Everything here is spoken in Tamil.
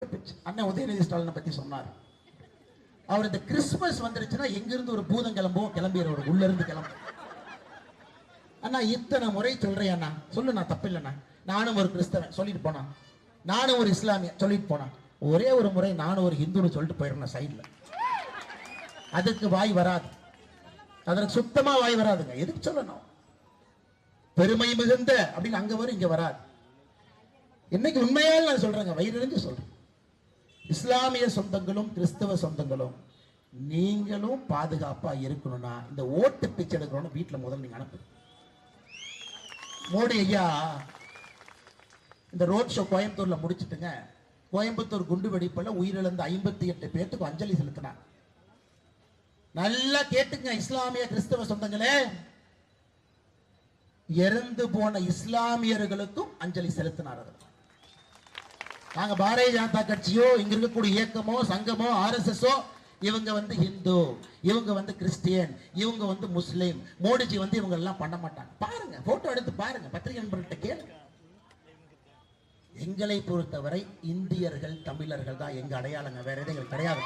அண்ணன் உதயநிதி ஸ்டாலினை பத்தி சொன்னார். அவர் இந்த கிறிஸ்துமஸ் வந்துருச்சுன்னா எங்கிருந்து ஒரு பூதம் கிளம்பும், கிளம்பிடுற உள்ள இருந்து கிளம்பும். அண்ணா இத்தனை முறை சொல்றேன் அண்ணா, சொல்லு நான் தப்பு இல்லைண்ணா. நானும் ஒரு கிறிஸ்தவன் சொல்லிட்டு போனா, நானும் ஒரு இஸ்லாமிய சொல்லிட்டு போனா, ஒரே ஒரு முறை நானும் ஒரு ஹிந்துன்னு சொல்லிட்டு போயிடுறேன் சைட்ல. அதுக்கு வாய் வராது, அதற்கு சுத்தமா வாய் வராதுங்க. எதுக்கு சொல்லணும்? பெருமை மிகுந்த அப்படின்னு அங்க வரும், இங்க வராது. இன்னைக்கு உண்மையால் நான் சொல்றேங்க, வயிறு சொல்றேன். இஸ்லாமிய சொந்தங்களும் கிறிஸ்தவ சொந்தங்களும் நீங்களும் பாதுகாப்பா இருக்கணும்னா இந்த ஓட்டு பிச்சை எடுக்கணும்னு வீட்டுல முதல்ல நீங்க அனுப்பு. மோடி ஐயா இந்த ரோட் ஷோ கோயம்புத்தூர்ல முடிச்சுட்டுங்க, கோயம்புத்தூர் குண்டு வெடிப்புல உயிரிழந்த 58 பேருக்கு அஞ்சலி செலுத்தினார். நல்லா கேட்டுங்க இஸ்லாமிய கிறிஸ்தவ சொந்தங்களே, இறந்து போன இஸ்லாமியர்களுக்கும் அஞ்சலி செலுத்தினார். நாங்க பாரதிய ஜனதா கட்சியோ இங்க இருக்கக்கூடிய இயக்கமோ சங்கமோ ஆர்எஸ்எஸ்ஓ இவங்க வந்து ஹிந்து, இவங்க வந்து கிறிஸ்டியன், இவங்க வந்து முஸ்லீம், மோடிஜி வந்து இவங்க எல்லாம் பண்ண மாட்டாங்க. பாருங்க, போட்டோ எடுத்து பாருங்க, பத்திரிகை நண்பர்கள்ட்ட கேளுங்க. எங்களை பொறுத்தவரை இந்தியர்கள் தமிழர்கள் தான் எங்க அடையாளங்க, வேற எதுவும் கிடையாது.